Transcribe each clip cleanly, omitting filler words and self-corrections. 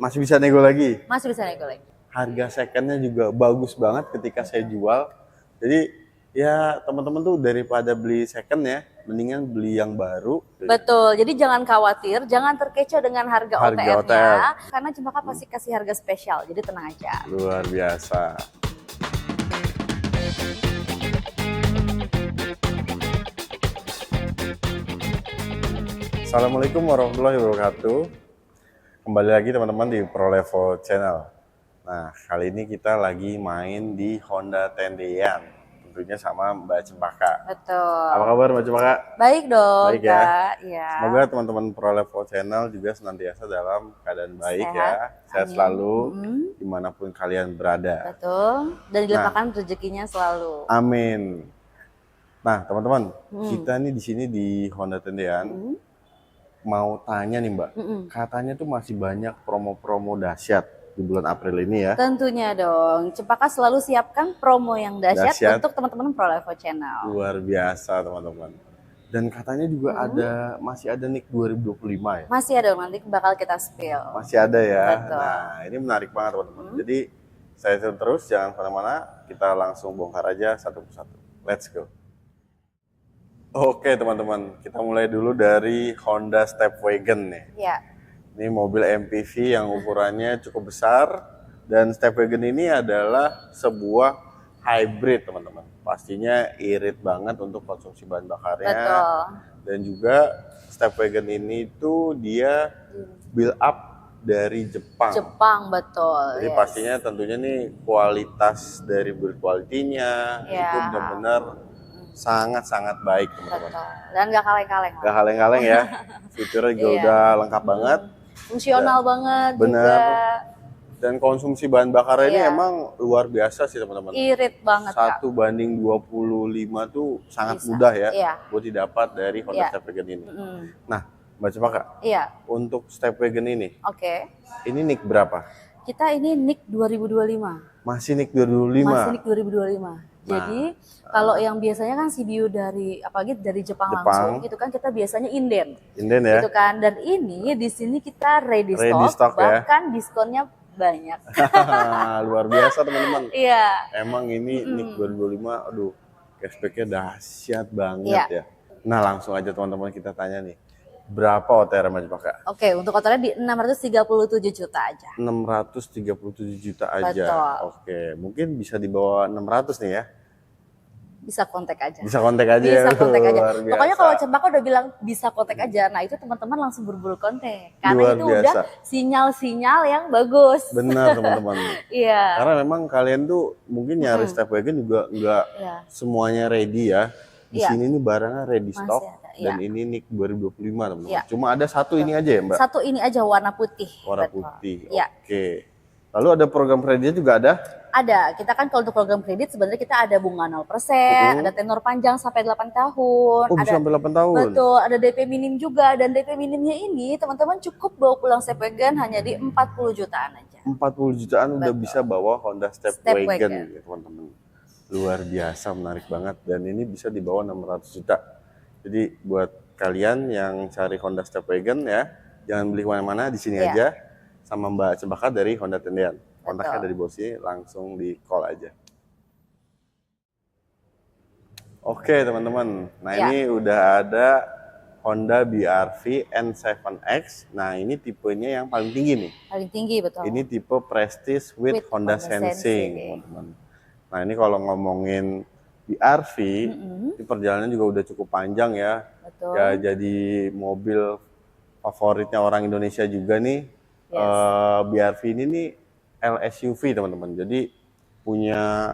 masih bisa nego lagi. Masih bisa nego lagi. Harga secondnya juga bagus banget ketika saya jual. Jadi ya teman-teman tuh daripada beli second ya, mendingan beli yang baru. Betul, jadi jangan khawatir, jangan terkecoh dengan harga OTR-nya, karena Cempaka pasti kasih harga spesial, jadi tenang aja. Luar biasa. Assalamualaikum warahmatullahi wabarakatuh. Kembali lagi teman-teman di ProLevel Channel. Nah, kali ini kita lagi main di Honda Tendean, tentunya sama Mbak Cempaka. Betul. Apa kabar Mbak Cempaka? Baik dong, baik ya. Kak. Ya. Semoga teman-teman ProLevel Channel juga senantiasa dalam keadaan baik ya, sehat selalu dimanapun kalian berada. Betul. Dan dilimpahkan rezekinya selalu. Amin. Nah, teman-teman, kita nih di sini di Honda Tendean. Mau tanya nih Mbak, katanya tuh masih banyak promo-promo dahsyat di bulan April ini ya. Tentunya dong, Cempaka selalu siapkan promo yang dahsyat untuk teman-teman ProLevel Channel. Luar biasa teman-teman. Dan katanya juga masih ada NIK 2025 ya? Masih ada, nanti bakal kita spill. Masih ada ya? Betul. Nah ini menarik banget teman-teman. Jadi saya terus jangan kemana-mana, kita langsung bongkar aja satu persatu. Let's go. Oke teman-teman, kita mulai dulu dari Honda Stepwagon nih. Ya. Ini mobil MPV yang ukurannya cukup besar, dan Stepwagon ini adalah sebuah hybrid teman-teman. Pastinya irit banget untuk konsumsi bahan bakarnya. Betul. Dan juga Stepwagon ini tuh dia build up dari Jepang. Jepang, betul. Jadi pastinya tentunya nih kualitas dari build quality-nya itu benar-benar sangat-sangat baik teman-teman. Dan gak kaleng-kaleng. Gak kaleng-kaleng ya. Fiturnya juga udah lengkap banget. Fungsional banget. Bener. Juga. Dan konsumsi bahan bakarnya ini emang luar biasa sih teman-teman. Irit banget. 1:25 tuh sangat mudah ya buat didapat dari Honda Stepwagon ini. Nah, Mbak Cempaka, untuk Stepwagon ini, ini NIK berapa? Kita ini NIK 2025. Masih NIK 2025? Masih NIK 2025. Jadi kalau yang biasanya kan CBU dari apalagi dari Jepang langsung gitu kan kita biasanya inden ya gitu kan, dan ini di sini kita ready stock bahkan diskonnya banyak. Luar biasa teman-teman. Iya. Emang ini NIK 2025, aduh cashbacknya dahsyat banget ya. Nah langsung aja teman-teman kita tanya nih, berapa OTR Mbak Cempaka? Oke, untuk OTR di 637 juta aja. 637 juta aja. Betul. Oke, mungkin bisa di bawah 600 nih ya. Bisa kontak aja. Bisa kontak aja. Bisa kontak aja. Pokoknya kalau Cempaka udah bilang bisa kontak aja, nah itu teman-teman langsung buru-buru kontak. Karena itu udah sinyal-sinyal yang bagus. Benar teman-teman. Iya. Karena memang kalian tuh mungkin nyari Stepwagon juga nggak semuanya ready ya. Di sini nih barangnya ready stock. Dan ini NIK 2025 teman-teman. Cuma ada satu ini aja ya Mbak? Satu ini aja warna putih. Warna putih, oke. Lalu ada program kreditnya juga ada? Ada. Kita kan kalau untuk program kredit sebenarnya kita ada bunga 0%, ada tenor panjang sampai 8 tahun. Oh bisa sampai 8 tahun? Betul, ada DP minim juga. Dan DP minimnya ini teman-teman cukup bawa pulang Stepwagon hanya di 40 jutaan aja. 40 jutaan udah bisa bawa Honda Stepwagon ya teman-teman. Luar biasa, menarik banget. Dan ini bisa dibawa 600 juta. Jadi buat kalian yang cari Honda Stepwagon ya, jangan beli kemana-mana, di sini aja sama Mbak Cempaka dari Honda Tendean. Kontaknya dari bawah sini, langsung di call aja. Oke teman-teman, nah ini udah ada Honda BRV N7X. Nah ini tipenya yang paling tinggi nih. Paling tinggi, betul. Ini tipe Prestige with Honda Sensing teman-teman. Nah ini kalau ngomongin BRV, ini perjalanannya juga udah cukup panjang ya. Betul. Ya jadi mobil favoritnya orang Indonesia juga nih. BRV ini nih LSUV teman-teman. Jadi punya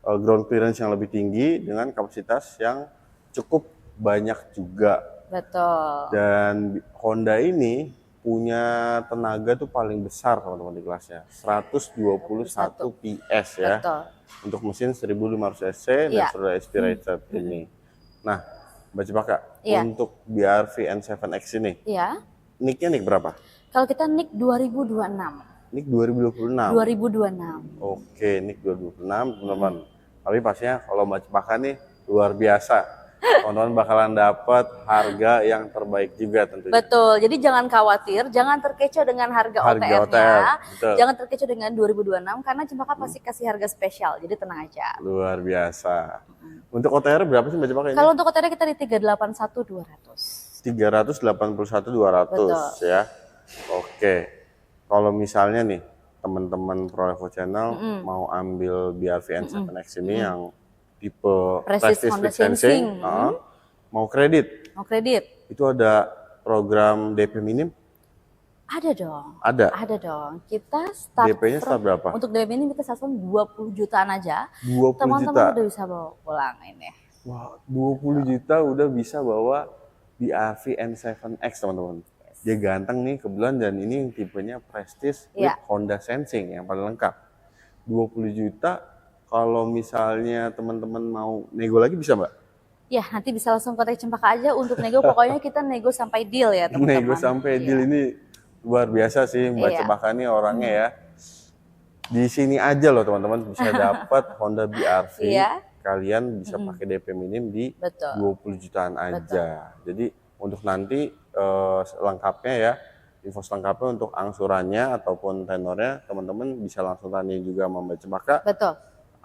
ground clearance yang lebih tinggi dengan kapasitas yang cukup banyak juga. Betul. Dan Honda ini punya tenaga tuh paling besar teman-teman di kelasnya, 121 PS ya. Betul. Untuk mesin 1500 cc dan sudah aspirated ini. Nah, Mbak Cempaka, untuk BRV N7X ini, NIK-nya NIK berapa? Kalau kita NIK 2026. NIK 2026? 2026. Oke, NIK 2026 teman-teman. Tapi pastinya kalau Mbak Cempaka nih luar biasa. teman-teman bakalan dapat harga yang terbaik juga tentunya. Betul, jadi jangan khawatir, jangan terkecoh dengan harga OTR-nya, jangan terkecoh dengan 2026 karena Cempaka pasti kasih harga spesial, jadi tenang aja. Luar biasa. Untuk OTR berapa sih Mbak Cempaka ini? Kalau untuk OTR kita di 381.200. 381.200 ya. Oke. Kalau misalnya nih teman-teman ProLevo Channel mau ambil BRV N7X ini yang tipe Prestige with Sensing, mau kredit. Mau kredit. Itu ada program DP minim? Ada dong. Ada dong. Kita start DP-nya start berapa? Untuk DP minim kita start 20 jutaan aja. 20 Teman-teman juta. udah bisa bawa pulang ini. Wah, 20 juta udah bisa bawa BRV N7X teman-teman. Dia ganteng nih kebetulan dan ini yang tipenya Prestige with Honda Sensing yang paling lengkap. 20 juta kalau misalnya teman-teman mau nego lagi bisa Mbak? Ya nanti bisa langsung kontak Cempaka aja untuk nego. Pokoknya kita nego sampai deal ya teman-teman. Nego sampai deal ini luar biasa sih Mbak Cempaka nih orangnya ya. Di sini aja loh teman-teman bisa dapat Honda BRV. Kalian bisa pakai DP minim di 20 jutaan aja. Jadi untuk nanti lengkapnya ya, info selengkapnya untuk angsurannya ataupun tenornya teman-teman bisa langsung tanya juga sama Mbak Cempaka. Betul.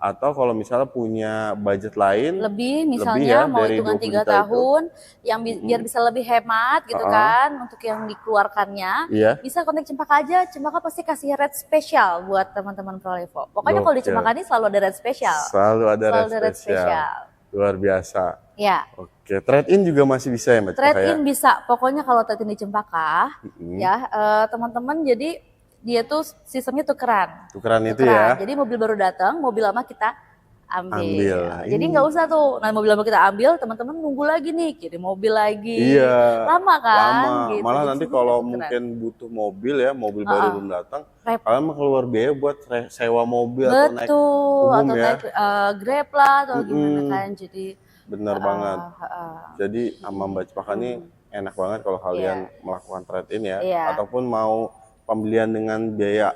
Atau kalau misalnya punya budget lain lebih misalnya mau hitungan 3 tahun yang biar bisa lebih hemat gitu kan untuk yang dikeluarkannya, bisa kontak Cempaka aja. Cempaka pasti kasih rate spesial buat teman-teman ProLevo. Pokoknya kalau di Cempaka ini selalu ada rate spesial. Selalu ada rate spesial. Luar biasa. Ya. Oke, trade-in juga masih bisa ya Mbak Cempaka? Trade-in bisa. Pokoknya kalau trade-in di Cempaka ya teman-teman jadi dia tuh sistemnya tukeran itu ya. Jadi mobil baru datang, mobil lama kita ambil. Jadi nggak usah tuh, nah mobil lama kita ambil, teman-teman nunggu lagi nih, kirim mobil lagi. Lama kan? Gitu. Malah nanti kalau mungkin butuh mobil ya, mobil baru belum datang, kalian mau keluar biaya buat sewa mobil atau naik umum atau naik Grab lah atau gimana kan. Jadi bener banget. Jadi sama Mbak Cempaka nih enak banget kalau kalian melakukan trade-in ya, ataupun mau pembelian dengan biaya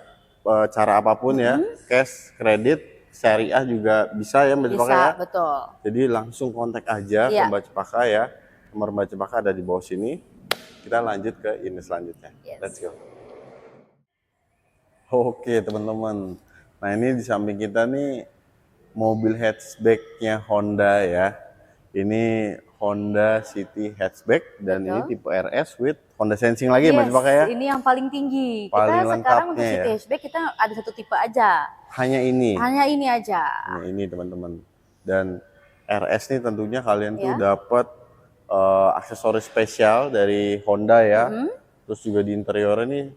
cara apapun ya, cash, kredit, syariah juga bisa ya Mbak Cempaka ya. Betul. Jadi langsung kontak aja ke Mbak Cempaka ya. Nomor Mbak Cempaka ada di bawah sini. Kita lanjut ke ini selanjutnya. Let's go. Oke teman-teman. Nah ini di samping kita nih mobil hatchbacknya Honda ya. Ini Honda City hatchback dan ini tipe RS with Honda Sensing lagi Mbak Cempaka ya. Ini yang paling tinggi. Paling kita sekarang untuk City hatchback kita ada satu tipe aja. Hanya ini. Hanya ini aja. Nah, ini teman-teman. Dan RS nih tentunya kalian tuh dapat aksesoris spesial dari Honda ya. Terus juga di interiornya nih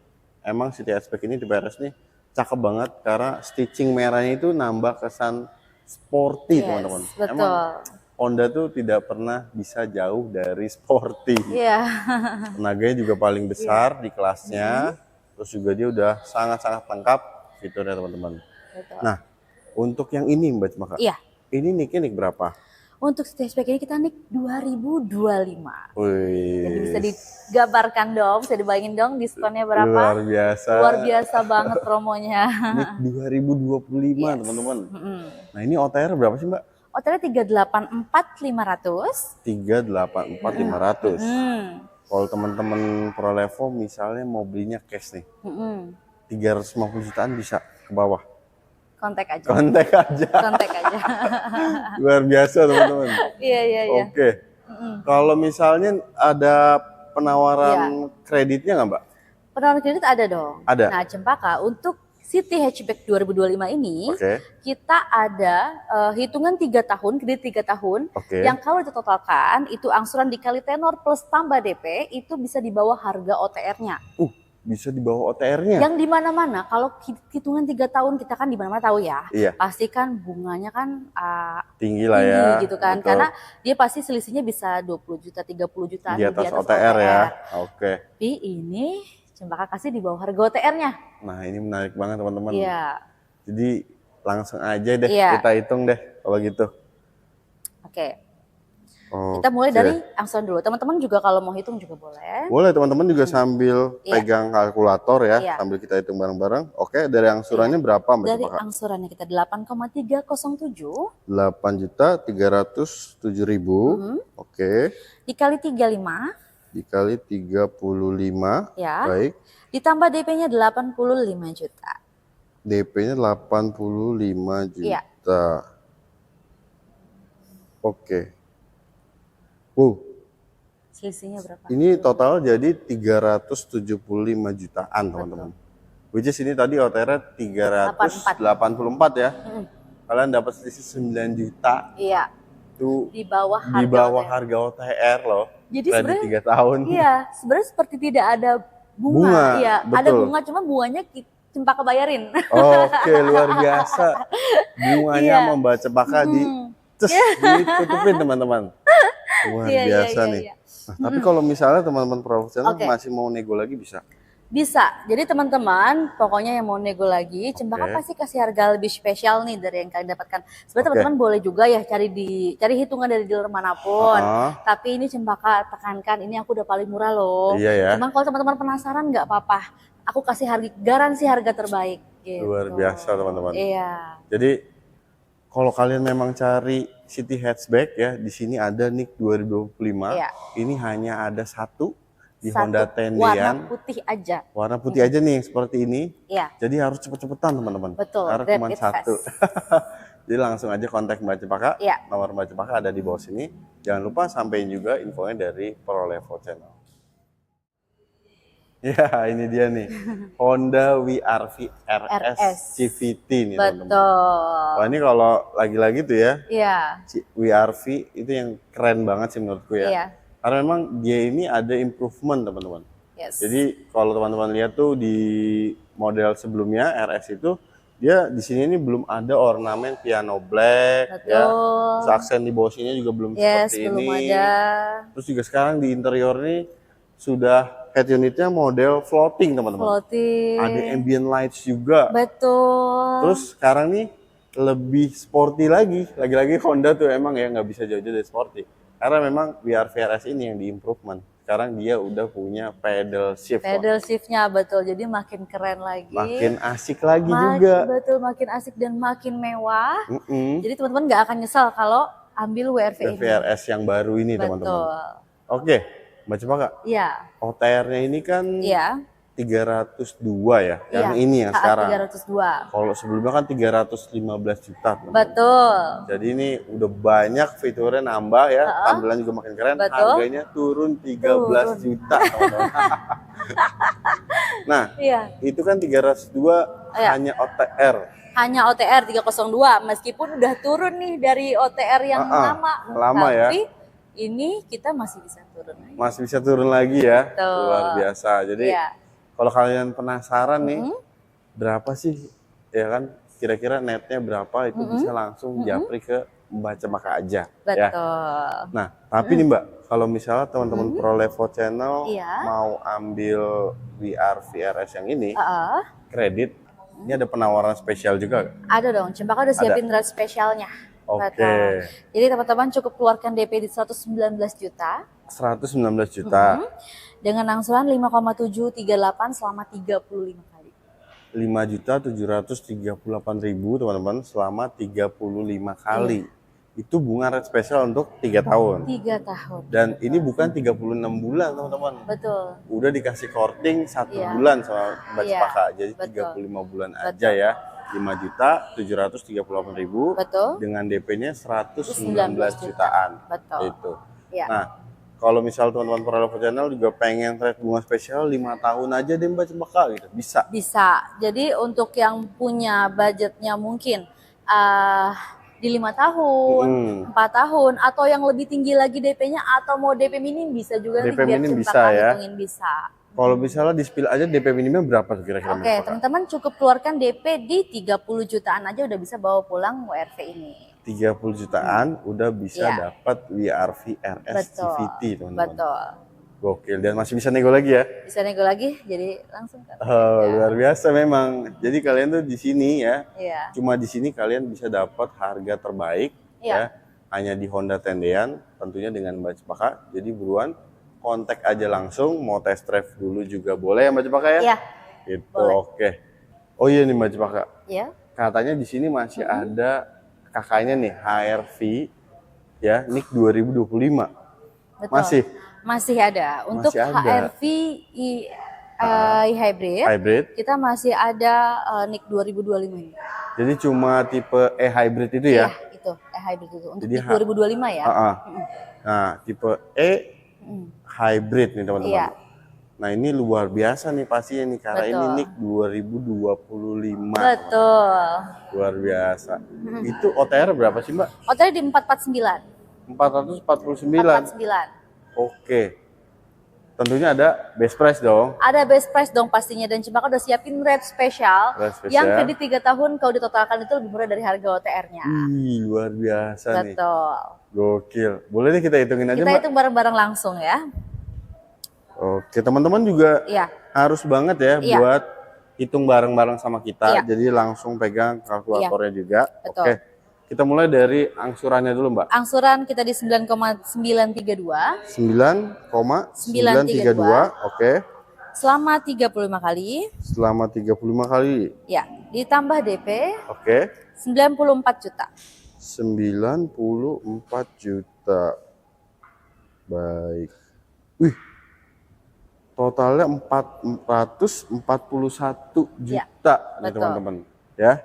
emang City hatchback ini tipe RS nih cakep banget karena stitching merahnya itu nambah kesan sporty teman-teman. Emang Honda tuh tidak pernah bisa jauh dari sporty. Tenaganya juga paling besar di kelasnya. Terus juga dia udah sangat-sangat lengkap fiturnya teman-teman. Nah, untuk yang ini Mbak Cempaka. Ini nick berapa? Untuk City hatchback ini kita nick 2025. Wih. Jadi bisa digambarkan dong, bisa dibayangin dong diskonnya berapa? Luar biasa. Luar biasa banget promonya. Nick 2025 teman-teman. Nah ini OTR berapa sih Mbak? OTR 384.500. 384.500. Kalau teman-teman ProLevo misalnya mau belinya cash nih, 350 jutaan bisa ke bawah. Kontak aja. Luar biasa teman-teman. Iya. Oke. Kalau misalnya ada penawaran kreditnya nggak Mbak? Penawaran kredit ada dong. Ada. Nah Cempaka untuk City hatchback 2025 ini kita ada hitungan 3 tahun, kredit 3 tahun yang kalau ditotalkan itu angsuran dikali tenor plus tambah DP itu bisa di bawah harga OTR-nya. Bisa di bawah OTR-nya? Yang di mana-mana kalau hitungan 3 tahun kita kan di mana-mana tahu ya. Pasti kan bunganya kan tinggi lah ya. Gitu kan. Betul. Karena dia pasti selisihnya bisa 20 juta, 30 juta di atas OTR ya. Tapi ini Cempaka kasih di bawah harga OTR-nya. Nah ini menarik banget teman-teman. Jadi langsung aja deh kita hitung deh kalau gitu. Kita mulai dari angsuran dulu. Teman-teman juga kalau mau hitung juga boleh. Boleh, teman-teman juga sambil pegang kalkulator ya, sambil kita hitung bareng-bareng. Oke, dari angsurannya berapa Mbak? Dari angsurannya kita 8,307. 8.307.000. Oke. Dikali 35. Dikali 35. Ya. Baik. Ditambah DP-nya 85 juta. DP-nya 85 juta. Ya. Oke. Selisihnya berapa? Ini total jadi 375 jutaan teman-teman. Which is ini tadi OTR 384 ya. Kalian dapat selisih 9 juta. Iya. Itu di bawah harga OTR loh. Jadi sebenarnya 3 tahun. Iya, sebenarnya seperti tidak ada bunga. Iya, betul. Ada bunga cuma bunganya Cempaka bayarin. Oke, luar biasa. Bunganya membaca Cempaka ditutupin teman-teman. Luar biasa nih. Nah, tapi kalau misalnya teman-teman profesional masih mau nego lagi bisa? Bisa. Jadi teman-teman, pokoknya yang mau nego lagi, Cempaka pasti kasih harga lebih spesial nih dari yang kalian dapatkan. Sebenarnya teman-teman boleh juga ya cari hitungan dari dealer manapun. Tapi ini Cempaka tekankan, ini aku udah paling murah loh. Iya ya. Cuman kalau teman-teman penasaran nggak apa-apa. Aku kasih garansi harga terbaik. Gitu. Luar biasa teman-teman. Iya. Jadi kalau kalian memang cari city hatchback ya, di sini ada Nick 2025. Iya. Ini hanya ada satu di Honda Tendian. Warna putih aja. Warna putih aja nih seperti ini. Iya. Jadi harus cepet-cepetan teman-teman. Betul. Karena cuma satu. Jadi langsung aja kontak Mbak Cempaka. Iya. Nomor Mbak Cempaka ada di bawah sini. Jangan lupa sampein juga infonya dari ProLevo Channel. Ya, ini dia nih. Honda WRV RS CVT nih teman-teman. Betul. Wah, ini kalau lagi-lagi tuh ya. Iya. WRV itu yang keren banget sih menurutku ya. Iya. Karena memang dia ini ada improvement teman-teman. Yes. Jadi kalau teman-teman lihat tuh di model sebelumnya RS itu dia di sini ini belum ada ornamen piano black. Betul. Ya. Terus aksen di bawah sini juga belum seperti belum ini. Ada. Terus juga sekarang di interior ini sudah head unitnya model floating teman-teman. Floating. Ada ambient lights juga. Betul. Terus sekarang nih lebih sporty lagi. Lagi-lagi Honda tuh emang ya nggak bisa jauh-jauh dari sporty. Karena memang WRV RS ini yang di improvement. Sekarang dia udah punya pedal shift. Pedal shiftnya betul. Jadi makin keren lagi. Makin asik lagi juga. Betul, makin asik dan makin mewah. Jadi teman-teman nggak akan nyesal kalau ambil WRV ini. RS yang baru ini teman-teman. Betul. Oke. Mbak Cempaka, iya. OTR-nya ini kan 302 ya, yang ini yang sekarang. 302. Kalau sebelumnya kan 315 juta. Teman-teman. Betul. Jadi ini udah banyak fiturnya nambah ya, tampilan juga makin keren. Betul. Harganya turun 13 juta. Nah, itu kan 302 hanya OTR. Hanya OTR 302, meskipun udah turun nih dari OTR yang lama. Lama ya. Tapi ini kita masih bisa turun lagi. Masih bisa turun lagi ya. Betul. Luar biasa. Jadi kalau kalian penasaran nih berapa sih ya kan kira-kira netnya berapa itu bisa langsung japri ke Mbak Cempaka aja. Betul. Ya. Nah, tapi nih Mbak, kalau misalnya teman-teman ProLevo Channel mau ambil WRV RS yang ini kredit, ini ada penawaran spesial juga? Ada dong, Cempaka udah siapin rate spesialnya. Oke. Jadi teman-teman cukup keluarkan DP di 119 juta. 119 juta. Dengan angsuran 5,738 selama 35 kali. 5.738.000 teman-teman selama 35 kali. Itu bunga rate spesial untuk 3 tahun. 3 tahun. Dan ini bukan 36 bulan teman-teman. Betul. Udah dikasih korting 1 bulan sama Mbak Cempaka. Jadi 35 bulan aja ya. 5.738.000 dengan DP-nya 119 jutaan. Betul. Itu. Nah, kalau misal teman-teman ProLevo Channel juga pengen rate bunga spesial 5 tahun aja deh Mbak Cempaka gitu. Bisa. Bisa. Jadi untuk yang punya budgetnya mungkin di 5 tahun, 4 tahun atau yang lebih tinggi lagi DP-nya atau mau DP minim bisa juga DP nih biar minim Cempaka bisa ya. hitungin bisa. Kalau misalnya di-spill aja DP minimnya berapa kira-kira? Oke, teman-teman cukup keluarkan DP di 30 jutaan aja udah bisa bawa pulang WRV ini. 30 jutaan udah bisa dapat WRV RS CVT teman-teman. Betul. Gokil, dan masih bisa nego lagi ya? Bisa nego lagi, jadi langsung kan. Luar biasa memang. Jadi kalian tuh di sini ya. Iya. Cuma di sini kalian bisa dapat harga terbaik ya. hanya di Honda Tendean, tentunya dengan Mbak Cepaka. Jadi buruan kontak aja langsung, mau test drive dulu juga boleh ya Mbak Cepaka ya? Iya. Gitu, oke. Oh iya nih Mbak Cepaka. Iya. Katanya di sini masih ada kakaknya nih, HR-V ya, NIK 2025. Betul. Masih ada. Untuk HR-V hybrid, kita masih ada NIK 2025 ini. Jadi cuma tipe E-hybrid itu ya? Iya, itu E-hybrid itu. Untuk NIK 2025 ya. Nah, tipe E-hybrid nih teman-teman. Iya. Nah ini luar biasa nih pastinya nih, karena ini NIK 2025. Betul. Luar biasa. Itu OTR berapa sih Mbak? OTR di 449. 449. 449. Oke. Tentunya ada best price dong. Ada best price dong pastinya, dan Cepaka udah siapin rate spesial. Yang kredit 3 tahun kalau ditotalkan itu lebih murah dari harga OTR-nya. Ih, luar biasa nih. Betul. Gokil. Boleh nih kita hitungin aja Mbak? Kita hitung bareng-bareng langsung ya. Oke, teman-teman juga harus banget ya buat hitung bareng-bareng sama kita. Jadi langsung pegang kalkulatornya juga. Betul. Oke, kita mulai dari angsurannya dulu Mbak. Angsuran kita di 9,932. 9,932, oke. Selama 35 kali. Selama 35 kali. Ya, ditambah DP. Oke. 94 juta. 94 juta. Baik. Wih. Totalnya 441 juta nih teman-teman ya.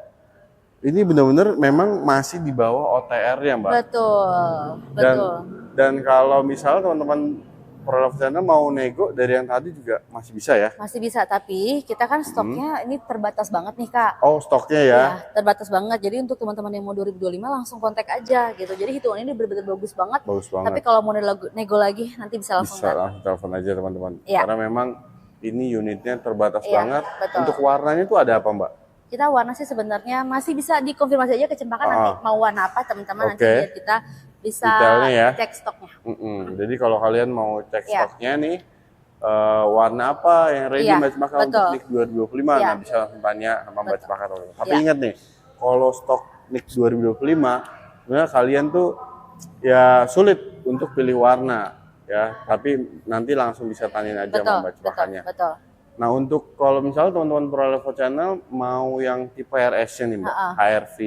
Ini benar-benar memang masih di bawah OTR ya Mbak. Betul. Dan kalau misalnya teman-teman profesional mau nego dari yang tadi juga masih bisa ya? Masih bisa, tapi kita kan stoknya ini terbatas banget nih Kak. Oh, stoknya ya? Ya, terbatas banget. Jadi untuk teman-teman yang mau 2025 langsung kontak aja gitu. Jadi hitungan ini benar-benar bagus banget. Bagus banget. Tapi kalau mau nego lagi nanti bisa langsung. Bisa langsung telepon aja teman-teman. Karena memang ini unitnya terbatas banget. Betul. Untuk warnanya itu ada apa Mbak? Kita warna sih sebenarnya masih bisa dikonfirmasi aja ke Cepaka nanti mau warna apa teman-teman nanti biar kita bisa cek stoknya. Jadi kalau kalian mau cek stoknya nih warna apa yang ready Mbak Cepaka untuk NIK 2025, nah bisa langsung tanya sama Mbak Cepaka. Tapi ingat nih, kalau stok NIK 2025 sebenarnya kalian tuh ya sulit untuk pilih warna ya, tapi nanti langsung bisa tanyain aja sama Mbak Cepakanya. Nah untuk kalau misalnya teman-teman Pro Level Channel mau yang tipe RS-nya nih Mbak, HR-V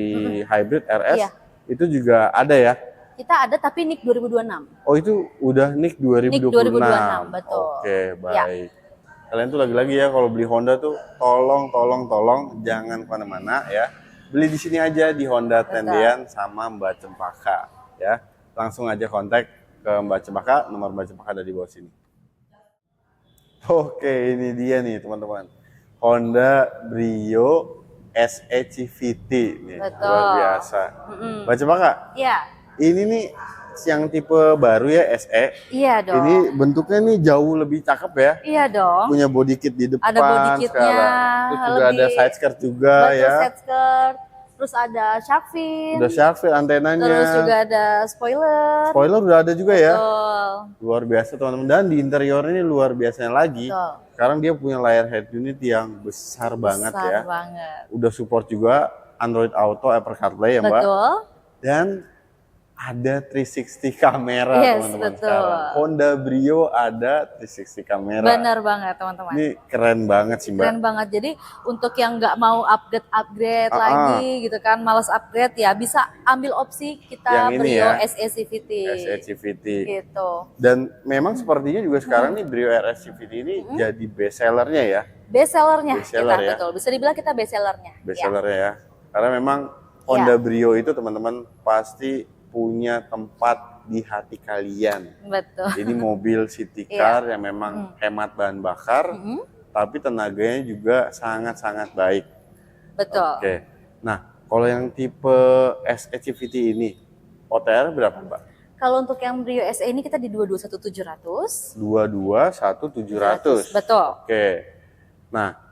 Hybrid RS itu juga ada ya? Kita ada tapi NIK 2026. Oh itu udah NIK 2026. NIK 2026, betul. Oke, baik. Kalian tuh lagi-lagi ya kalau beli Honda tuh tolong jangan kemana-mana ya. Beli di sini aja di Honda Tendean sama Mbak Cepaka ya. Langsung aja kontak ke Mbak Cepaka, nomor Mbak Cepaka ada di bawah sini. Oke, ini dia nih teman-teman. Honda Brio SE CVT nih, luar biasa. Mbak Cepaka? Iya. Ini nih yang tipe baru ya SE. Iya dong. Ini bentuknya nih jauh lebih cakep ya. Iya dong. Punya body kit di depan. Ada body kitnya. Terus juga ada side skirt juga ya. Side skirt. Terus ada shark fin. Udah shark fin antenanya. Terus juga ada spoiler. Spoiler udah ada juga ya. Betul. Luar biasa teman-teman. Dan di interiornya ini luar biasanya lagi. Betul. Sekarang dia punya layar head unit yang besar banget ya. Besar banget. Udah support juga Android Auto, Apple CarPlay ya Mbak. Betul. Dan ada 360 kamera teman-teman sekarang. Honda Brio ada 360 kamera. Benar banget teman-teman. Ini keren banget sih Mbak. Keren banget. Jadi untuk yang nggak mau upgrade lagi gitu kan, malas upgrade ya bisa ambil opsi kita yang Brio ya, SE CVT. SE CVT. Gitu. Dan memang sepertinya juga sekarang nih Brio RS CVT ini jadi best sellernya ya. Best sellernya. Best seller ya. Betul. Bisa dibilang kita best sellernya. Best sellernya ya. Karena memang Honda Brio itu teman-teman pasti punya tempat di hati kalian. Betul. Jadi mobil city car yang memang hemat bahan bakar, tapi tenaganya juga sangat-sangat baik. Betul. Oke. Nah, kalau yang tipe SE CVT ini, OTR berapa Mbak? Kalau untuk yang Brio SE ini kita di 221.700. 221.700. Betul. Oke. Nah,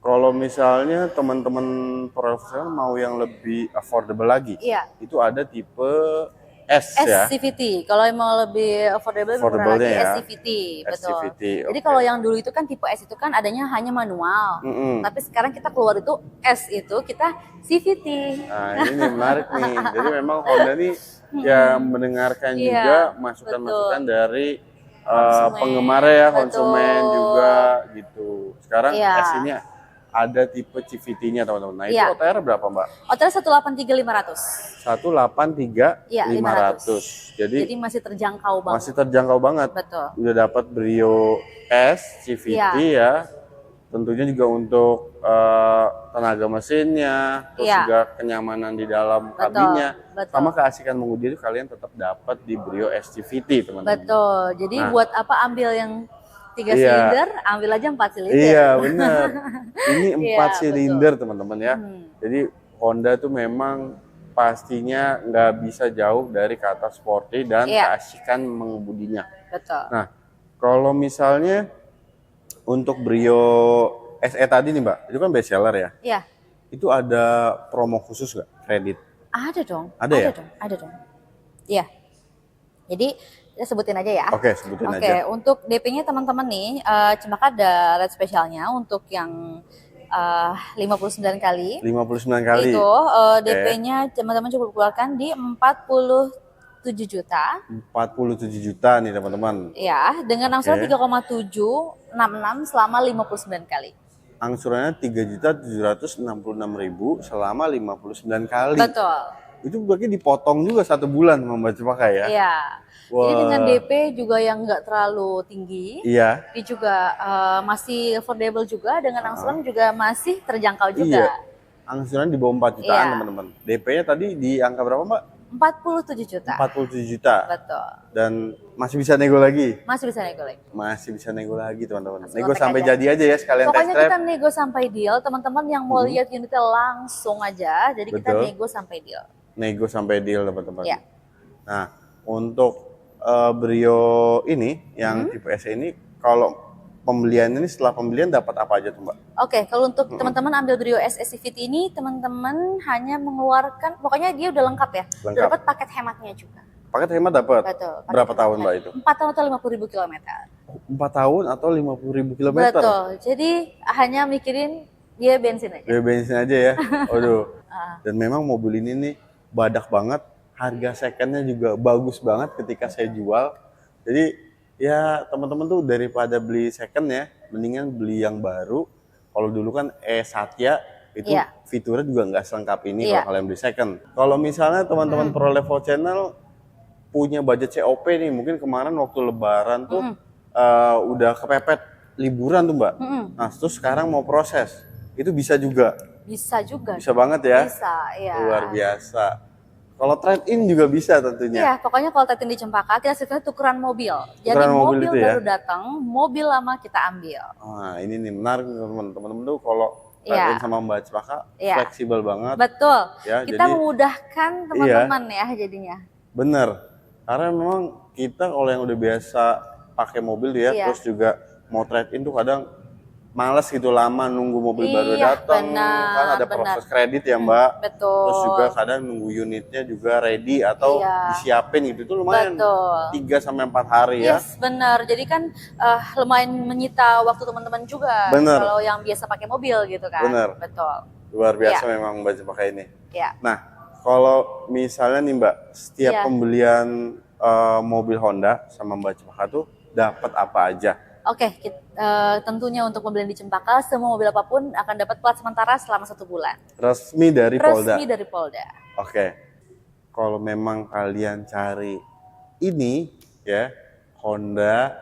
kalau misalnya teman-teman profesional mau yang lebih affordable lagi, itu ada tipe S ya. SCVT. Kalau mau lebih affordable lagi ya. SCVT, betul. SCVT, Jadi kalau yang dulu itu kan tipe S itu kan adanya hanya manual. Tapi sekarang kita keluar itu S itu kita CVT. Nah, ini menarik nih. Jadi memang Honda nih ya mendengarkan juga masukan-masukan dari penggemar ya, konsumen juga gitu. Sekarang S ini ada tipe CVT-nya teman-teman. Nah, itu OTR berapa, Mbak? OTR 183.500. 183.500. Jadi masih terjangkau banget. Masih terjangkau banget. Betul. Udah dapat Brio S CVT ya. Tentunya juga untuk tenaga mesinnya, terus juga kenyamanan di dalam kabinnya, sama keasikan mengemudi itu kalian tetap dapat di Brio S CVT, teman-teman. Betul. Jadi buat apa ambil yang 3 silinder, ambil aja 4 silinder. Iya, benar. Ini 4 silinder, teman-teman ya. Jadi Honda tuh memang pastinya nggak bisa jauh dari kata sporty dan keasikan mengemudinya. Betul. Nah, kalau misalnya untuk Brio SE tadi nih, Mbak, itu kan best seller ya? Iya. Itu ada promo khusus nggak, kredit? Ada dong. Ada ya? Ada dong. Iya. Jadi kita sebutin aja ya. Oke, sebutin aja. Oke, untuk DP-nya teman-teman nih, Cempaka ada rate spesialnya untuk yang 59 kali. 59 kali. Itu DP-nya teman-teman cukup keluarkan di 47 juta. 47 juta nih teman-teman. Ya, dengan angsuran 3,766 selama 59 kali. Angsurannya 3.766.000 selama 59 kali. Betul. Itu berarti dipotong juga 1 bulan membaca pakai ya? Iya. Jadi dengan DP juga yang nggak terlalu tinggi. Iya. Tapi juga masih affordable juga, dengan angsuran juga masih terjangkau juga. Iya. Angsuran di bawah 4 jutaan teman-teman. DP-nya tadi di angka berapa, Mbak? 47 juta. 47 juta. Betul. Dan masih bisa nego lagi? Masih bisa nego lagi. Masih bisa nego lagi teman-teman. Nego sampai jadi aja ya sekalian pokoknya test drive. Kita nego sampai deal. Teman-teman yang mau lihat unitnya langsung aja. Jadi kita nego sampai deal. Nego sampai deal teman-teman. Ya. Nah, untuk Brio ini yang tipe S ini, kalau pembelian ini setelah pembelian dapat apa aja tuh, Mbak? Oke, kalau untuk teman-teman ambil Brio S CVT ini, teman-teman hanya mengeluarkan, pokoknya dia udah lengkap ya. Udah dapat paket hematnya juga. Paket hemat dapat? Betul. Berapa tahun, Mbak, itu? 4 tahun atau 50.000 kilometer. 4 tahun atau 50.000 kilometer? Betul. Jadi hanya mikirin dia bensin aja. Dia bensin aja ya. Waduh. Dan memang mobil ini nih badak banget. Harga secondnya juga bagus banget ketika saya jual. Jadi ya teman-teman tuh daripada beli second ya, mendingan beli yang baru. Kalau dulu kan Satya itu fiturnya juga nggak selengkap ini kalau kalian beli second. Kalau misalnya teman-teman Pro Level Channel punya budget COP nih, mungkin kemarin waktu Lebaran tuh udah kepepet liburan tuh, Mbak. Nah terus sekarang mau proses, itu bisa juga. Bisa juga. Bisa banget ya. Bisa, iya. Luar biasa. Kalau trade-in juga bisa tentunya. Iya, pokoknya kalau trade-in di Cempaka kita sistemnya tukeran mobil. Jadi mobil baru datang, mobil lama kita ambil. Wah, ini nih menarik teman-teman tuh kalau trade-in sama Mbak Cempaka fleksibel banget. Betul. Ya, kita memudahkan teman-teman ya jadinya. Bener. Karena memang kita kalau yang udah biasa pakai mobil ya, terus juga mau trade-in tuh kadang males gitu lama nunggu mobil baru datang, kan ada proses kredit ya, Mbak. Betul. Terus juga kadang nunggu unitnya juga ready atau disiapin gitu, itu lumayan 3-4 hari ya. Yes, benar. Jadi kan lumayan menyita waktu teman-teman juga. Kalau yang biasa pakai mobil gitu kan. Bener. Betul. Luar biasa memang Mbak pakai ini. Iya. Nah, kalau misalnya nih Mbak, setiap pembelian mobil Honda sama Mbak Cempaka tuh dapat apa aja? Oke, tentunya untuk pembelian di Cempaka, semua mobil apapun akan dapat plat sementara selama 1 bulan. Resmi dari Polda? Resmi dari Polda. Oke, kalau memang kalian cari ini ya, Honda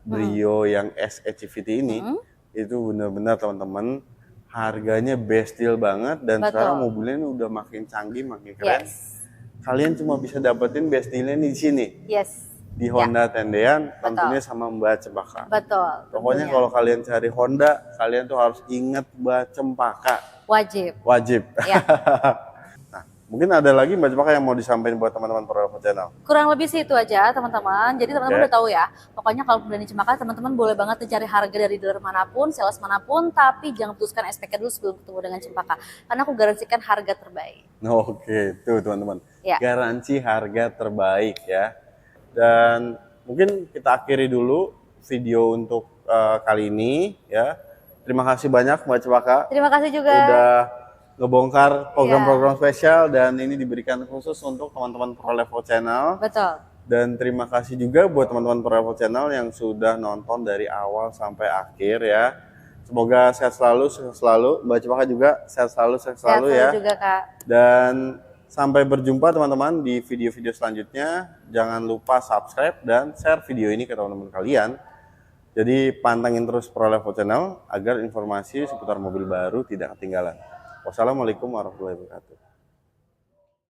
Brio yang SE-CVT ini, itu benar-benar teman-teman, harganya best deal banget, dan sekarang mobilnya ini udah makin canggih, makin keren. Kalian cuma bisa dapetin best dealnya di sini. Di Honda Tendean, tentunya sama Mbak Cempaka. Betul. Pokoknya kalau kalian cari Honda, kalian tuh harus ingat Mbak Cempaka. Wajib. Wajib. Ya. Nah, Mungkin ada lagi Mbak Cempaka yang mau disampaikan buat teman-teman Pro Level Channel? Kurang lebih sih itu aja teman-teman. Jadi teman-teman udah tahu ya. Pokoknya kalau Berani Cempaka teman-teman boleh banget mencari harga dari dealer manapun, sales manapun, tapi jangan putuskan SPK dulu sebelum ketemu dengan Cempaka. Karena aku garansikan harga terbaik. Oke, tuh teman-teman. Ya. Garansi harga terbaik ya. Dan mungkin kita akhiri dulu video untuk kali ini ya. Terima kasih banyak Mbak Cempaka. Terima kasih juga. Udah ngebongkar program-program spesial dan ini diberikan khusus untuk teman-teman Pro Level Channel. Betul. Dan terima kasih juga buat teman-teman Pro Level Channel yang sudah nonton dari awal sampai akhir ya. Semoga sehat selalu, sukses selalu. Mbak Cempaka juga sehat selalu ya. Sehat juga Kak. Dan sampai berjumpa teman-teman di video-video selanjutnya. Jangan lupa subscribe dan share video ini ke teman-teman kalian. Jadi pantengin terus Pro Level Channel agar informasi seputar mobil baru tidak ketinggalan. Wassalamualaikum warahmatullahi wabarakatuh.